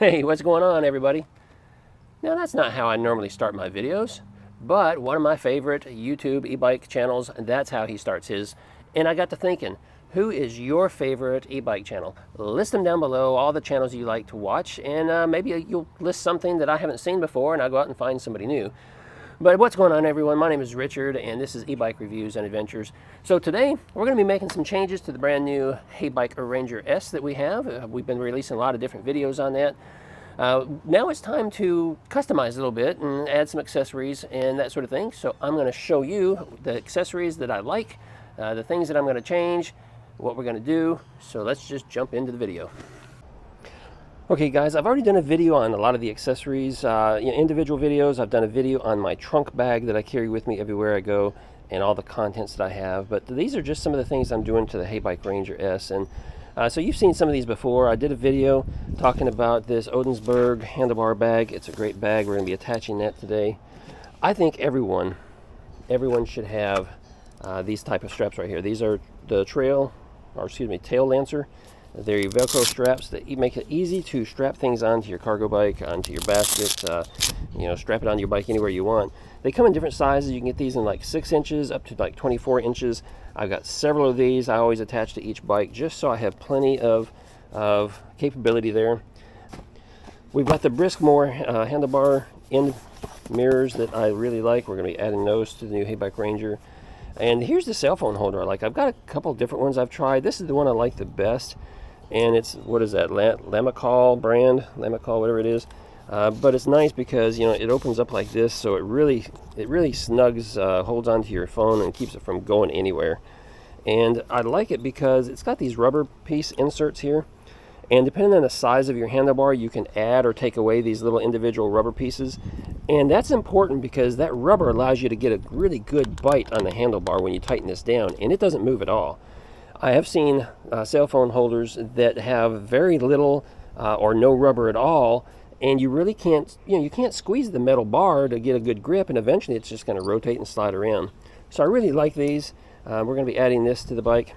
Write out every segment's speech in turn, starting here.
Hey, what's going on, everybody? Now, that's not how I normally start my videos, but one of my favorite YouTube e-bike channels, that's how he starts his. And I got to thinking, who is your favorite e-bike channel? List them down below, all the channels you like to watch, and maybe you'll list something that I haven't seen before, and I'll go out and find somebody new. But what's going on, everyone? My name is Richard, and this is e-bike reviews and adventures. So today, we're going to be making some changes to the brand new heybike Ranger S that we have. We've been releasing a lot of different videos on that. Now it's time to customize a little bit and add some accessories and that sort of thing. So I'm going to show you the accessories that I like, the things that I'm going to change, what we're going to do. So let's just jump into the video. Okay guys, I've already done a video on a lot of the accessories, individual videos. I've done a video on my trunk bag that I carry with me everywhere I go and all the contents that I have. But these are just some of the things I'm doing to the heybike Ranger S. And so you've seen some of these before. I did a video talking about this Odensberg handlebar bag. It's a great bag. We're going to be attaching that today. I think everyone should have these type of straps right here. These are the tail lancer. They're your Velcro straps that make it easy to strap things onto your cargo bike, onto your basket, strap it onto your bike anywhere you want. They come in different sizes. You can get these in like 6 inches up to like 24 inches. I've got several of these. I always attach to each bike just so I have plenty of capability there. We've got the Briskmore handlebar end mirrors that I really like. We're going to be adding those to the new heybike Ranger. And here's the cell phone holder I like. I've got a couple different ones I've tried. This is the one I like the best. And it's, what is that, Lamicall brand, Lamicall, whatever it is. But it's nice because, it opens up like this, so it really snugs, holds onto your phone and keeps it from going anywhere. And I like it because it's got these rubber piece inserts here. And depending on the size of your handlebar, you can add or take away these little individual rubber pieces. And that's important because that rubber allows you to get a really good bite on the handlebar when you tighten this down, and it doesn't move at all. I have seen cell phone holders that have very little or no rubber at all, and you really can't, you can't squeeze the metal bar to get a good grip, and eventually it's just going to rotate and slide around. So I really like these. We're going to be adding this to the bike.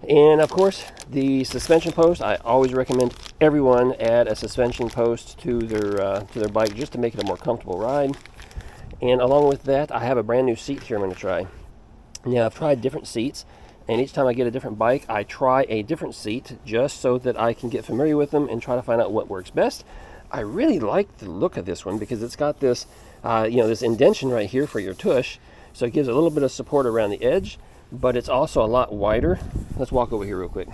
And of course, the suspension post, I always recommend everyone add a suspension post to their bike just to make it a more comfortable ride. And along with that, I have a brand new seat here I'm going to try. Now, I've tried different seats, and each time I get a different bike, I try a different seat just so that I can get familiar with them and try to find out what works best. I really like the look of this one because it's got this, this indentation right here for your tush, so it gives a little bit of support around the edge. But it's also a lot wider. Let's walk over here real quick.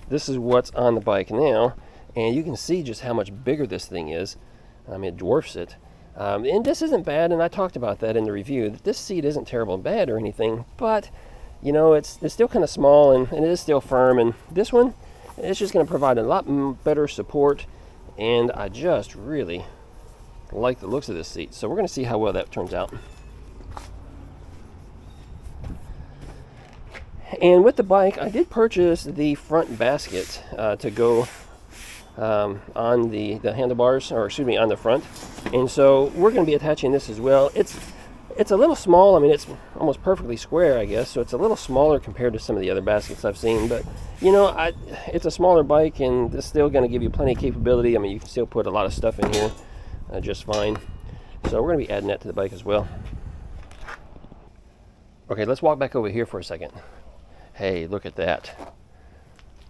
This is what's on the bike now, and you can see just how much bigger this thing is. I mean, it dwarfs it. And this isn't bad, and I talked about that in the review. This seat isn't terrible bad or anything, but it's still kind of small, and it is still firm. And this one, it's just going to provide a lot better support, and I just really like the looks of this seat. So we're going to see how well that turns out. And with the bike, I did purchase the front basket to go on the handlebars, or excuse me, on the front. And so we're going to be attaching this as well. It's a little small. I mean, it's almost perfectly square, I guess. So it's a little smaller compared to some of the other baskets I've seen. But, it's a smaller bike, and it's still going to give you plenty of capability. I mean, you can still put a lot of stuff in here just fine. So we're going to be adding that to the bike as well. Okay, let's walk back over here for a second. Hey, look at that.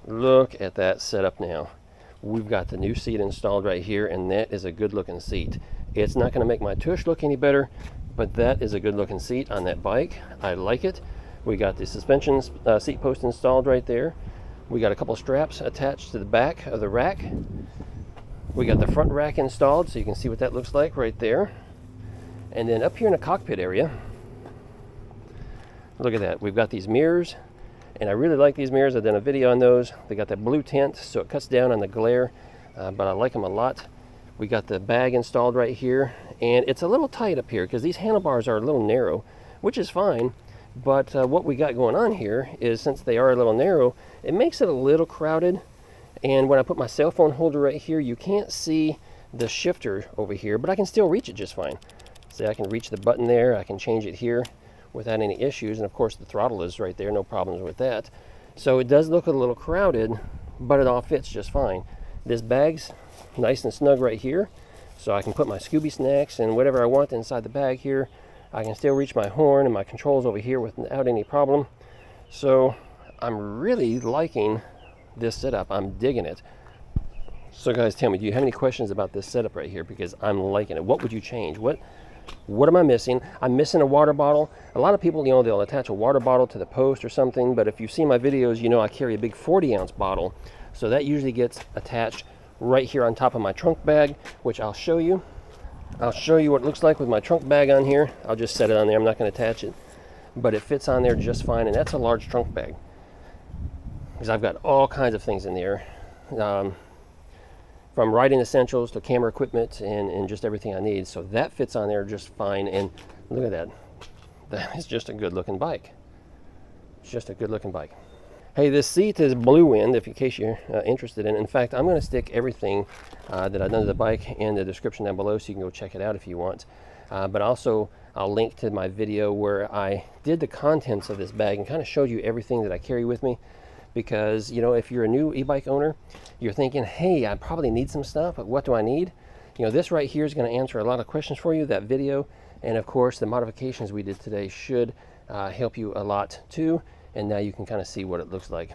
Look at that setup now. We've got the new seat installed right here, and that is a good looking seat. It's not going to make my tush look any better, but that is a good looking seat on that bike. I like it. We got the suspension seat post installed right there. We got a couple straps attached to the back of the rack. We got the front rack installed, so you can see what that looks like right there. And then up here in the cockpit area, look at that. We've got these mirrors. And I really like these mirrors. I've done a video on those. They got that blue tint, so it cuts down on the glare, but I like them a lot. We got the bag installed right here, and it's a little tight up here because these handlebars are a little narrow, which is fine. But what we got going on here is, since they are a little narrow, it makes it a little crowded. And when I put my cell phone holder right here, you can't see the shifter over here, but I can still reach it just fine. See, I can reach the button there. I can change it here without any issues, and of course the throttle is right there, no problems with that. So it does look a little crowded, but it all fits just fine. This bag's nice and snug right here, so I can put my Scooby snacks and whatever I want inside the bag here. I can still reach my horn and my controls over here without any problem. So I'm really liking this setup. I'm digging it. So guys, tell me, do you have any questions about this setup right here? Because I'm liking it. What would you change? What am I missing? I'm missing a water bottle. A lot of people, they'll attach a water bottle to the post or something, but if you see my videos, I carry a big 40-ounce bottle. So that usually gets attached right here on top of my trunk bag, which I'll show you. I'll show you what it looks like with my trunk bag on here. I'll just set it on there. I'm not going to attach it, but it fits on there just fine, and that's a large trunk bag because I've got all kinds of things in there. From riding essentials to camera equipment and just everything I need. So that fits on there just fine. And look at that. That is just a good looking bike. It's just a good looking bike. Hey, this seat is Blue Wind, in case you're interested in it. In fact, I'm going to stick everything that I've done to the bike in the description down below, so you can go check it out if you want. But also, I'll link to my video where I did the contents of this bag and kind of showed you everything that I carry with me. Because, if you're a new e-bike owner, you're thinking, hey, I probably need some stuff, but what do I need? This right here is going to answer a lot of questions for you, that video. And of course, the modifications we did today should help you a lot too. And now you can kind of see what it looks like.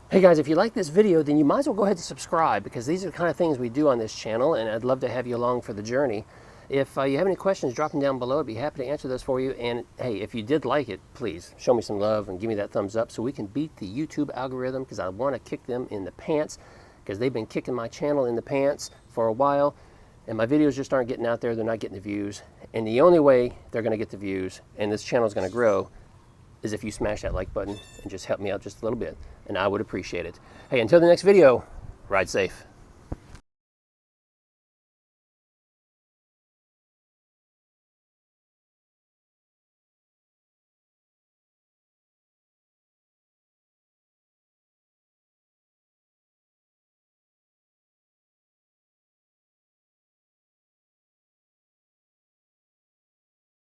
Hey guys, if you like this video, then you might as well go ahead and subscribe, because these are the kind of things we do on this channel, and I'd love to have you along for the journey. If you have any questions, drop them down below. I'd be happy to answer those for you. And hey, if you did like it, please show me some love and give me that thumbs up so we can beat the YouTube algorithm, because I want to kick them in the pants, because they've been kicking my channel in the pants for a while, and my videos just aren't getting out there. They're not getting the views. And the only way they're going to get the views and this channel is going to grow is if you smash that like button and just help me out just a little bit, and I would appreciate it. Hey, until the next video, ride safe.